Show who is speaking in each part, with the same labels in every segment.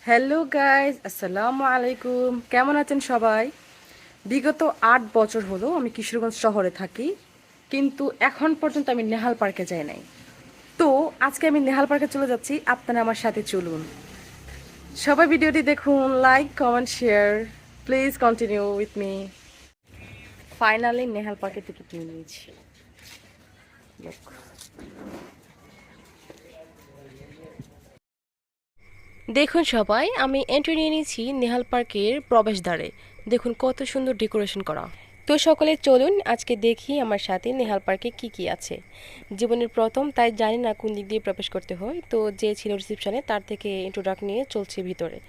Speaker 1: Hello guys, আসসালামু আলাইকুম। কেমন আছেন সবাই? বিগত 8 বছর হলো আমি কিশোরগঞ্জ শহরে থাকি, কিন্তু এখন পর্যন্ত আমি নেহাল পার্কে যাই নাই। তো আজকে আমি নেহাল পার্কে চলে যাচ্ছি, আপনারা আমার সাথে চলুন। সবাই ভিডিওটি দেখুন, like comment share, please continue with me. Finally Nehal পার্কে টিকিট নিয়ে নিয়েছি। দেখুন সবাই, আমি এন্ট্রি নিয়ে নিয়েছি নেহাল পার্কের প্রবেশদ্বারে। দেখুন কত সুন্দর ডেকোরেশন করা। তো সকলে চলুন আজকে দেখি আমার সাথে নেহাল পার্কে কি কি আছে। জীবনের প্রথম, তাই জানি না কোন দিক দিয়ে প্রবেশ করতে হয়। তো যে ছিল রিসেপশনে তার থেকে ইন্ট্রোডাক্ট নিয়ে চলছে ভিতরে।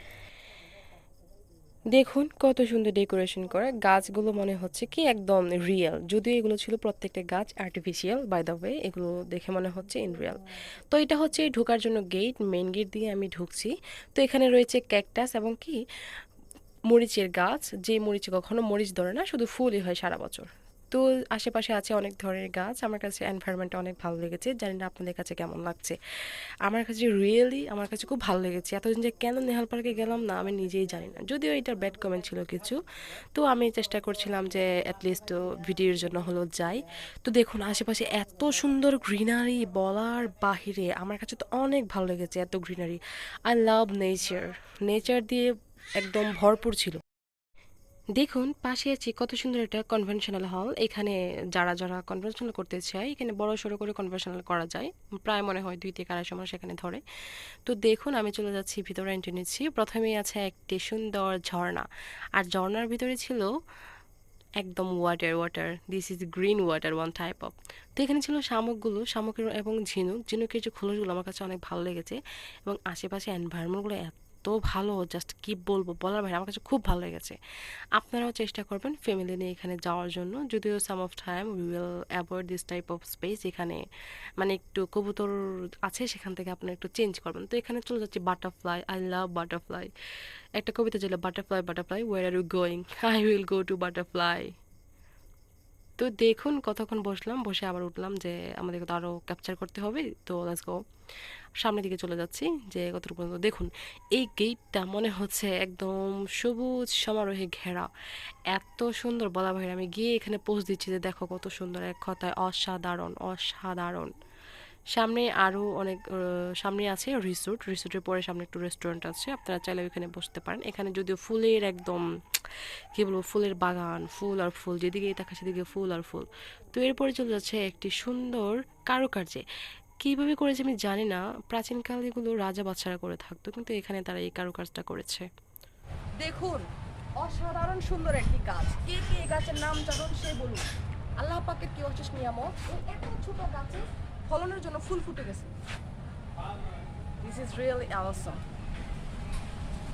Speaker 1: দেখুন কত সুন্দর ডেকোরেশন করা, গাছগুলো মনে হচ্ছে কি একদম রিয়েল, যদিও এগুলো ছিল প্রত্যেকটা গাছ আর্টিফিশিয়াল। বাই দ্য ওয়ে, এগুলো দেখে মনে হচ্ছে ইন রিয়েল। তো এটা হচ্ছে ঢোকার জন্য গেট, মেইন গেট দিয়ে আমি ঢুকছি। তো এখানে রয়েছে ক্যাকটাস এবং কি মরিচের গাছ, যে মরিচে কখনো মরিচ ধরে না, শুধু ফুলই হয় সারা বছর। তো আশেপাশে আছে অনেক ধরনের গাছ। আমার কাছে এনভায়রনমেন্টটা অনেক ভালো লেগেছে, জানি না আপনাদের কাছে কেমন লাগছে। আমার কাছে রিয়েলি আমার কাছে খুব ভালো লেগেছে। এতদিন যে কেন নেহাল পার্কে গেলাম না আমি নিজেই জানি না, যদিও এটার ব্যাড কমেন্ট ছিল কিছু। তো আমি চেষ্টা করছিলাম যে অ্যাটলিস্ট ভিডিওর জন্য হলো যাই। তো দেখুন আশেপাশে এত সুন্দর গ্রিনারি, বলার বাহিরে। আমার কাছে তো অনেক ভালো লেগেছে এত greenery. I love nature. Nature দিয়ে একদম ভরপুর ছিল। দেখুন পাশে আছে কত সুন্দর একটা কনভেনশনাল হল। এখানে যারা যারা কনভেনশনাল করতে চায়, এখানে বড় সড়ো করে কনভেনশনাল করা যায়। প্রায় মনে হয় 2 থেকে 2.5 মাস এখানে ধরে। তো দেখুন আমি চলে যাচ্ছি ভিতরে, এন্ট্রি নিচ্ছি। প্রথমেই আছে একটি সুন্দর ঝর্ণা, আর ঝর্ণার ভিতরে ছিল একদম water water, this is green water one type of. তো এখানে ছিল শামুকগুলো, শামুকের এবং ঝিনুক, ঝিনুকের যে খোলসগুলো আমার কাছে অনেক ভালো লেগেছে। এবং আশেপাশে এনভায়রনমেন্টগুলো এত ভালো, জাস্ট কি বলবো, বলার বাইরে, আমার কাছে খুব ভালো লেগেছে। আপনারাও চেষ্টা করবেন ফ্যামিলি নিয়ে এখানে যাওয়ার জন্য, যদিও some of time we will avoid this type of space. এখানে মানে একটু কবুতর আছে, সেখান থেকে আপনারা একটু চেঞ্জ করবেন। তো এখানে চলে যাচ্ছি বাটারফ্লাই, আই লাভ বাটারফ্লাই। একটা কবিতা ছিল, butterfly butterfly where are you going, I will go to butterfly. তো দেখুন কতক্ষণ বসলাম, বসে আবার উঠলাম যে আমাদেরকে তো আরও ক্যাপচার করতে হবে। তো লেটস গো, সামনের দিকে চলে যাচ্ছি। যে কতটুকু পর্যন্ত দেখুন, এই গেটটা মনে হচ্ছে একদম সবুজ সমারোহে ঘেরা। এত সুন্দর বলা ভাই, আমি গিয়ে এখানে পোস্ট দিচ্ছি যে দেখো কত সুন্দর, এক কথায় অসাধারণ অসাধারণ। সামনে আরও অনেক সামনে আছে রিসোর্ট, রিসোর্টের পরে সামনে একটু রেস্টুরেন্ট আছে, আপনারা চাইলে ওইখানে বসতে পারেন। এখানে যদিও ফুলের একদম কী বলবো, ফুলের বাগান, ফুল আর ফুল, যেদিকে তাকা সেদিকে ফুল আর ফুল। তো এরপরে চলে যাচ্ছে একটি সুন্দর কারুকার্যে। কীভাবে করেছে আমি জানি না, প্রাচীনকাল এগুলো রাজা বাচ্চারা করে থাকতো, কিন্তু এখানে তারা এই কারুকাজটা করেছে। দেখুন অসাধারণ সুন্দর একটি গাছ, কে কে এই গাছের নাম জানুন সে বলুন। আল্লাহ পাকের কি অশেষ নিয়ামত, এই এত ছোট গাছে ফলনের জন্য ফুল ফুটে গেছে। This is really awesome.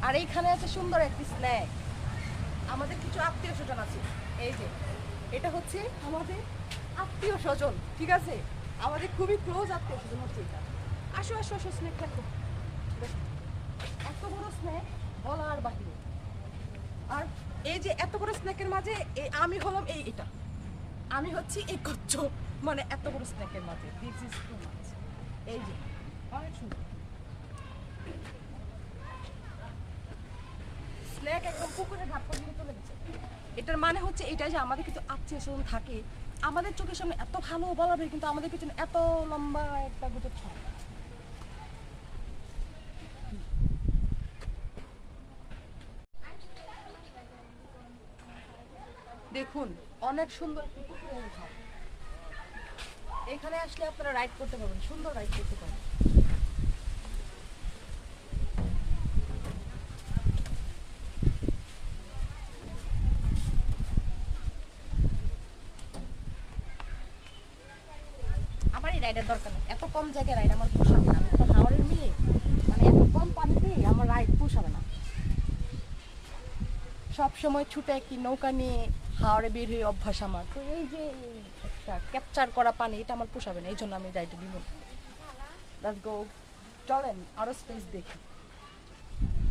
Speaker 1: আর এইখানে আছে সুন্দর একটি স্ন্যাক। আমাদের কিছু আত্মীয় স্বজন আছে, এই যে এটা হচ্ছে আমাদের আত্মীয় স্বজন, ঠিক আছে, আমাদের খুবই ক্লোজ আত্মীয় স্বজন হচ্ছে এটা। আসো আসো আসো, স্ন্যাক থাকো। এত বড় স্ন্যাক বলার বাহিরে। আর এই যে এত বড় স্ন্যাকের মাঝে আমি হলাম এটা, আমি হচ্ছি এই কচ্ছপ, মানে এত বড় স্ন্যাকের মাঝে দিস ইজ টু মাচ। এই যে অনেক সুন্দর স্ন্যাক, একদম পুকুরে ঘাট পর্যন্ত চলে গেছে। এটার মানে হচ্ছে এটা যে আমাদের কিছু আত্মীয় স্বজন থাকে, আমাদের চোখের সামনে এত ভালো বলা ভাই, কিন্তু আমাদের পিছনে এত লম্বা একটা গুজব ছড়ায়। দেখুন অনেক সুন্দর একটি পুকুরের ঘাট। এখানে আসলে আপনারা রাইড করতে পারবেন, সুন্দর রাইড করতে পারবেন। আমার এই রাইডের দরকার নেই, এত কম জায়গায় রাইড আমার পোষাবে না। আমি তো হাওড়ের মেয়ে, মানে এত কম পানিতে আমার রাইড পোষাবে না। সব সময় ছুটে একটি নৌকা নিয়ে হাওড়ে বের হয়ে অভ্যাস আমার। তো এই যে একটা ক্যাপচার করা পানি, এটা আমার পোষাবে না, এই জন্য আমি রাইডে দিব। লেটস গো, চলেন আরো স্পেস দেখি,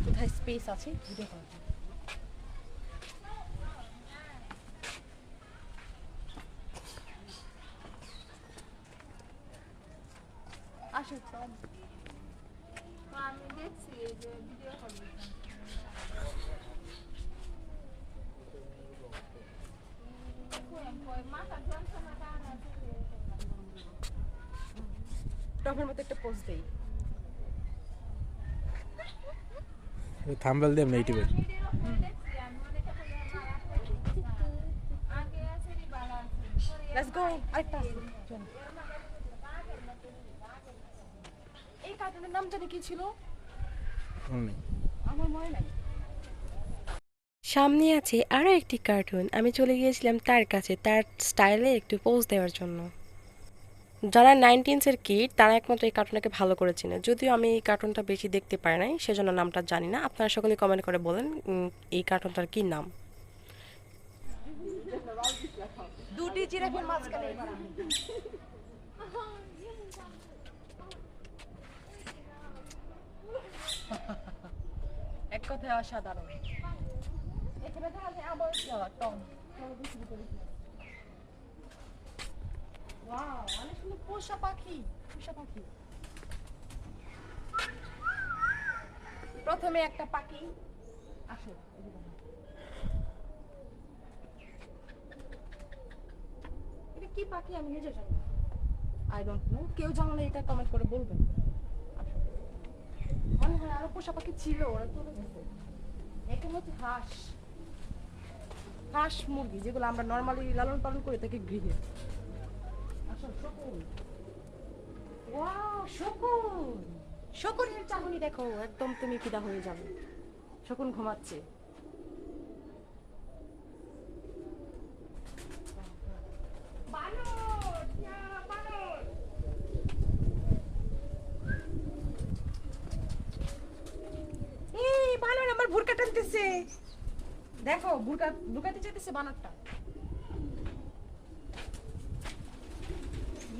Speaker 1: কোথায় স্পেস আছে ভিডিও করার জন্য। আসুন চল।
Speaker 2: আমি দেখছি এই যে ভিডিও করবো।
Speaker 1: আসতেই।
Speaker 2: থাম্বনেল দেব নেটিভের।
Speaker 1: Let's go. আরেকটা আছে, চল। এই কার্টুনের নাম জানি কি ছিল, আমার মনে নাই। সামনে আছে আরও একটি কার্টুন, আমি চলে গিয়েছিলাম তার কাছে তার স্টাইলে একটু পোজ দেওয়ার জন্য। যারা 19s-এর কিড তারা একমাত্র এই কার্টুনটাকে ভালো করে চেনে, যদিও আমি এই কার্টুনটা বেশি দেখতে পারি নাই সেজন্য নামটা জানি না। আপনারা সকলে কমেন্ট করে বলেন এই কার্টুনটার কি নাম। দুটি জিরাফের মাঝখানে এক কথায় অসাধারণ। এখানে দেখা যায় আবার টম। ওয়াও, অনেক সুন্দর পোষা পাখি। পোষা পাখি, প্রথমে একটা পাখি আসো। এটা কি পাখি আমি নিজে জানি না, আই ডোন্ট নো। কেউ জানলে এটা কমেন্ট করে বলবেন। আসো। মনে হয় আরো পোষা পাখি ছিল, ওরা চলে গেছে। এখানে হচ্ছে হাঁস, হাঁস মুরগি যেগুলো আমরা নর্মালি লালন পালন করে থাকি গৃহে। আসো শকুন। ওয়াও, শকুন। শকুনের চাহনি দেখো, একদম তুমি ফিদা হয়ে যাবে। শকুন ঘুমাচ্ছে। বানর, বানর। এই বানর আমার ভুরকা টানতেছে, দেখো ভুরকা লুকাতে চাইতেছে বানরটা।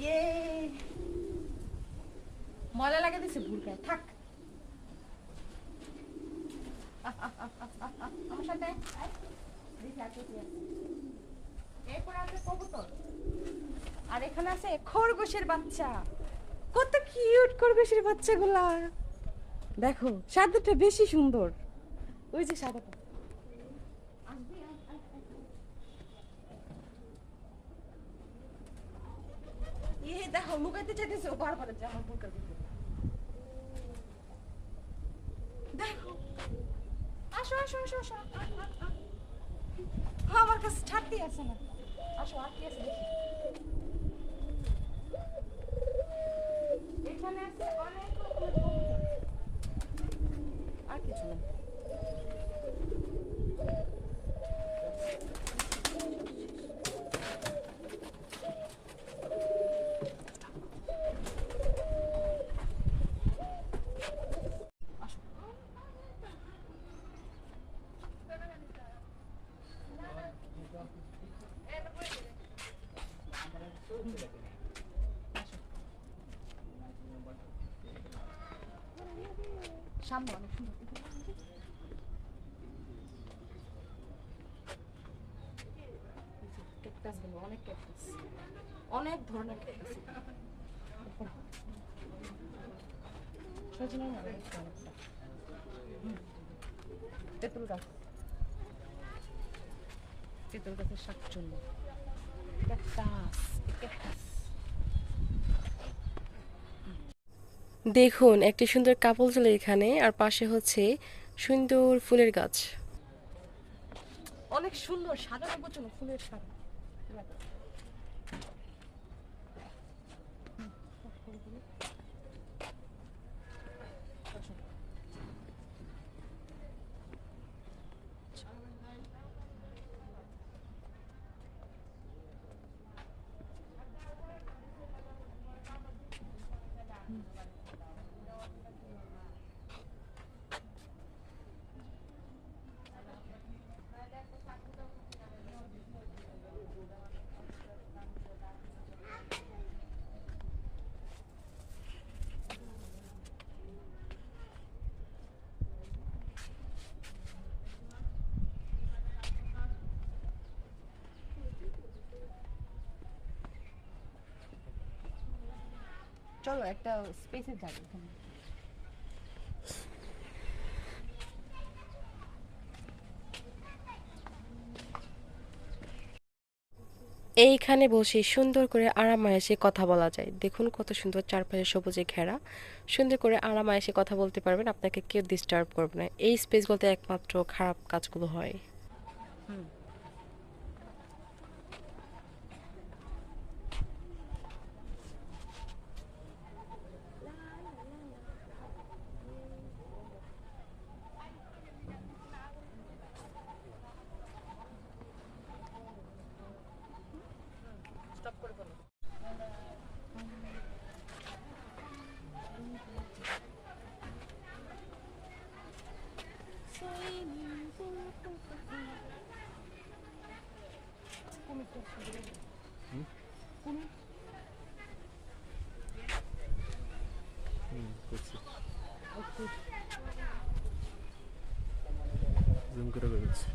Speaker 1: ইয়ে, মজা লাগে দিছে ভুরকায়, থাক। আমার সাথে দেখি আছে কি আছে। এরপর আছে কবুতর, আর এখানে আছে খরগোশের বাচ্চা। কত কিউট খরগোশের বাচ্চাগুলা, দেখো সাদাটা বেশি সুন্দর। ওই যে সাদাটা, এই দেখো লুকাইতে চাইতেছে ও বারবার, যে আমার বুকা দিতে। দেখো, আসো আসো আসো আসো। আমার কাছে ছাড়তে আছে না, আসো আর কি আছে দেখি। এখানে আছে অনেক রকমের কবুতর, আর কিছু না। সামনে অনেক সুন্দর ক্যাকটাস গুলো, অনেক ক্যাকটাস, অনেক ধরনের ক্যাকটাস। সজনে না, তেঁতুল গাছ, তেঁতুল গাছের শাক জন্য ক্যাকটাস, ক্যাকটাস। দেখুন একটি সুন্দর কাপল চলে এখানে, আর পাশে হচ্ছে সুন্দর ফুলের গাছ, অনেক সুন্দর সাজানো গোছানো ফুলের সাজ। চলো একটা স্পেসে যাই। এইখানে বসে সুন্দর করে আরাম-আয়েশে কথা বলা যায়। দেখুন কত সুন্দর চারপাশে সবুজে ঘেরা। সুন্দর করে আরাম-আয়েশে কথা বলতে পারবেন, আপনাকে কেউ ডিস্টার্ব করবে না। এই স্পেসগুলোতে একমাত্র খারাপ কাজগুলো হয়।
Speaker 2: করছি জুম করে বেরোচ্ছি।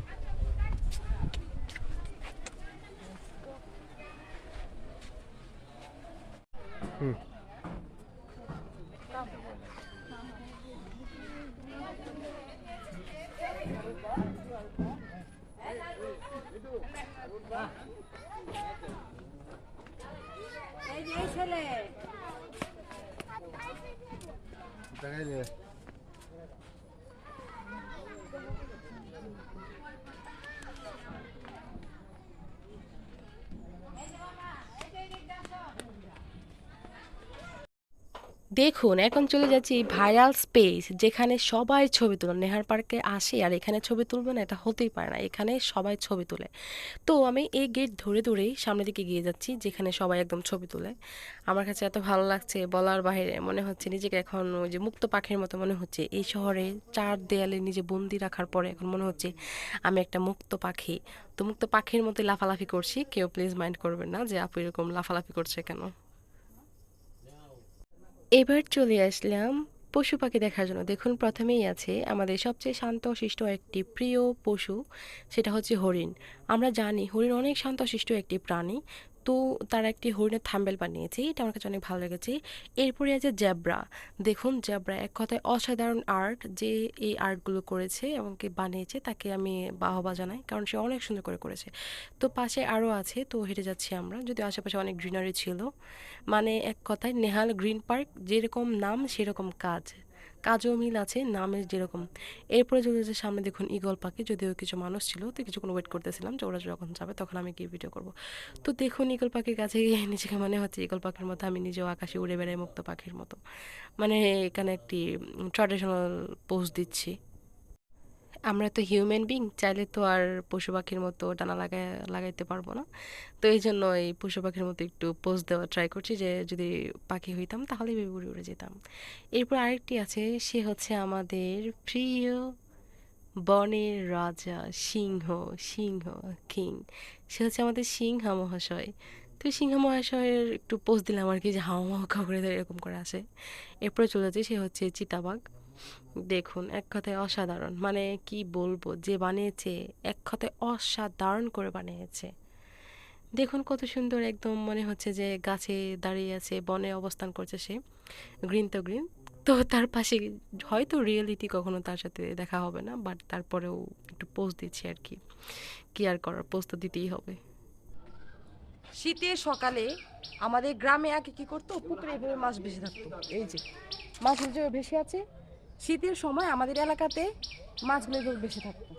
Speaker 2: হুম দেখাইলে
Speaker 1: দেখুন এখন চলে যাচ্ছি ভাইরাল স্পেস, যেখানে সবাই ছবি তোলে। নেহার পার্কে আসে আর এখানে ছবি তুলবে না, এটা হতেই পারে না। এখানে সবাই ছবি তোলে। তো আমি এই গেট ধরে ধরেই সামনের দিকে গিয়ে যাচ্ছি, যেখানে সবাই একদম ছবি তোলে। আমার কাছে এত ভালো লাগছে বলার বাইরে। মনে হচ্ছে নিজেকে এখন ওই যে মুক্ত পাখির মতো মনে হচ্ছে। এই শহরে চার দেয়ালে নিজে বন্দি রাখার পরে এখন মনে হচ্ছে আমি একটা মুক্ত পাখি। তো মুক্ত পাখির মতো লাফালাফি করছি। কেউ প্লিজ মাইন্ড করবেন না যে আপু এরকম লাফালাফি করছে কেন। এবার চলে আসলাম পশু পাখি দেখার জন্য। দেখুন প্রথমেই আছে আমাদের সবচেয়ে শান্তশিষ্ট একটি প্রিয় পশু, সেটা হচ্ছে হরিণ। আমরা জানি হরিণ অনেক শান্তশিষ্ট একটি প্রাণী। তো তারা একটি হরিণের থাম্বেল বানিয়েছে, এটা আমার কাছে অনেক ভালো লেগেছে। এরপরে আছে জেব্রা। দেখুন জেব্রা এক কথায় অসাধারণ আর্ট। যে এই আর্টগুলো করেছে এবং কি বানিয়েছে তাকে আমি বাহবা জানাই, কারণ সে অনেক সুন্দর করে করেছে। তো পাশে আরও আছে, তো হেঁটে যাচ্ছি আমরা, যদিও আশেপাশে অনেক গ্রিনারি ছিল। মানে এক কথায় নেহাল গ্রিন পার্ক যেরকম নাম সেরকম কাজ, কাজও মিল আছে নামের যেরকম। এরপরে যদি যে সামনে দেখুন ঈগল পাখি, যদিও কিছু মানুষ ছিল তো কিছুক্ষণ ওয়েট করতেছিলাম যে ওরা যখন যাবে তখন আমি গিয়ে ভিডিও করব। তো দেখুন ঈগল পাখির কাছে গিয়ে নিজেকে মনে হচ্ছে ঈগল পাখির মতো আমি নিজেও আকাশে উড়ে বেড়াই মুক্ত পাখির মতো। মানে এখানে একটি ট্র্যাডিশনাল পোজ দিচ্ছি। আমরা তো হিউম্যান বিং, চাইলে তো আর পশু পাখির মতো ডানা লাগাইতে পারবো না। তো এই জন্য এই পশু পাখির মতো একটু পোজ দেওয়ার ট্রাই করছি, যে যদি পাখি হইতাম তাহলে উড়ে উড়ে যেতাম। এরপর আরেকটি আছে, সে হচ্ছে আমাদের প্রিয় বনের রাজা, সিংহ। সিংহ কিং, সে হচ্ছে আমাদের সিংহ মহাশয়। তো সিংহ মহাশয়ের একটু পোজ দিলাম আর কি, যে হাওয়া মাওয়া করে দেয় এরকম করে আসে। এরপরে চলে যাচ্ছে, সে হচ্ছে চিতাবাঘ। দেখুন এক কথায় অসাধারণ, মানে কি বলবো, যে বানিয়েছে এক কথায় অসাধারণ করে বানিয়েছে। দেখুন কত সুন্দর, একদম মনে হচ্ছে যে গাছে দাঁড়িয়ে আছে, বনে অবস্থান করছে সে। গ্রিন তো গ্রিন। তো তার পাশে হয়তো রিয়েলিটি কখনো তার সাথে দেখা হবে না, বাট তারপরেও একটু পোস্ট দিচ্ছি আর কি। কি আর করার, পোস্ট তো দিতেই হবে।
Speaker 3: শীতের সকালে আমাদের গ্রামে আগে কি করতো, পুকুরে এভাবে মাছ ভেসে থাকতো। এই যে মাছগুলো যে ভেসে আছে, শীতের সময় আমাদের এলাকাতে মাছগুলো এভাবে ভেসে থাকতো।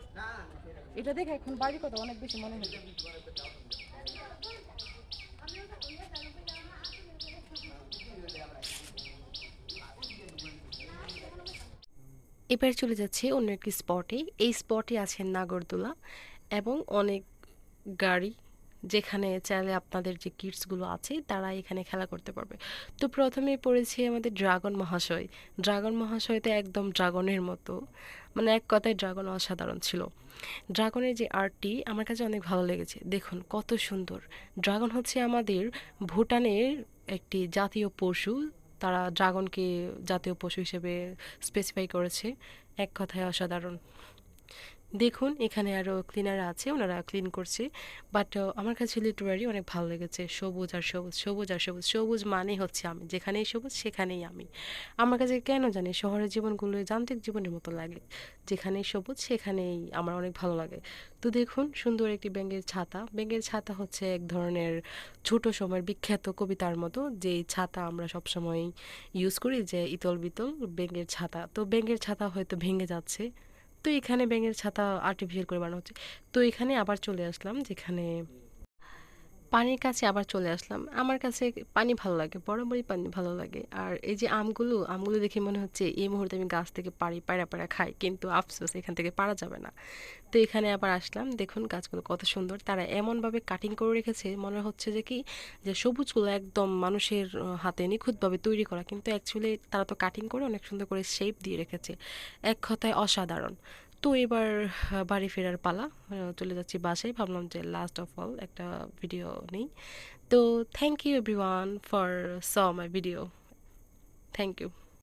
Speaker 3: এটা দেখে এখন বাড়ির কথা অনেক বেশি মনে হতো।
Speaker 1: এবার চলে যাচ্ছে অন্য একটি স্পটে। এই স্পটে আছে নাগরদোলা এবং অনেক গাড়ি, যেখানে চাইলে আপনাদের যে কিডসগুলো আছে তারা এখানে খেলা করতে পারবে। তো প্রথমেই পড়েছে আমাদের ড্রাগন মহাশয়। ড্রাগন মহাশয় তো একদম ড্রাগনের মতো, মানে এক কথায় ড্রাগন অসাধারণ ছিল। ড্রাগনের যে আর্টটি আমার কাছে অনেক ভালো লেগেছে। দেখুন কত সুন্দর। ড্রাগন হচ্ছে আমাদের ভুটানের একটি জাতীয় পশু। তারা ড্রাগনকে জাতীয় পশু হিসেবে স্পেসিফাই করেছে। এক কথায় অসাধারণ। দেখুন এখানে আরো ক্লিনার আছে, ওনারা ক্লিন করছে। বাট আমার কাছে লিটারালি অনেক ভালো লেগেছে, সবুজ আর সবুজ, সবুজ আর সবুজ, সবুজ মানেই হচ্ছে আমি, যেখানেই সবুজ সেখানেই আমি। আমার কাছে কেন জানি শহরের জীবনগুলো যান্ত্রিক জীবনের মতো লাগে, যেখানেই সবুজ সেখানেই আমার অনেক ভালো লাগে। তো দেখুন সুন্দর একটি ব্যাঙের ছাতা। ব্যাঙের ছাতা হচ্ছে এক ধরনের ছোট সময়ের বিখ্যাত কবিতার মতো, যেই ছাতা আমরা সবসময় ইউজ করি, যে ইতল বিতল ব্যাঙের ছাতা। তো ব্যাঙের ছাতা হয়তো ভেঙে যাচ্ছে, তো এখানে ব্যাঙের ছাতা আর্টিফিশিয়াল করে বানানো হচ্ছে। তো এখানে আবার চলে আসলাম, যেখানে পানির কাছে আবার চলে আসলাম। আমার কাছে পানি ভালো লাগে, বরাবরই পানি ভালো লাগে। আর এই যে আমগুলো, আমগুলো দেখে মনে হচ্ছে এই মুহূর্তে আমি গাছ থেকে পাড়ি পায়রা পায়রা খাই, কিন্তু আফসোস এখান থেকে পারা যাবে না। তো এখানে আবার আসলাম, দেখুন গাছগুলো কত সুন্দর, তারা এমনভাবে কাটিং করে রেখেছে মনে হচ্ছে যে কি, যে সবুজগুলো একদম মানুষের হাতে নিখুঁতভাবে তৈরি করা, কিন্তু অ্যাকচুয়ালি তারা তো কাটিং করে অনেক সুন্দর করে শেপ দিয়ে রেখেছে। এক কথায় অসাধারণ। তো এবার বাড়ি ফেরার পালা। চলে যাচ্ছি বাসায়, ভাবলাম যে লাস্ট অফ অল একটা ভিডিও নেই। তো thank you everyone for so my video. Thank you.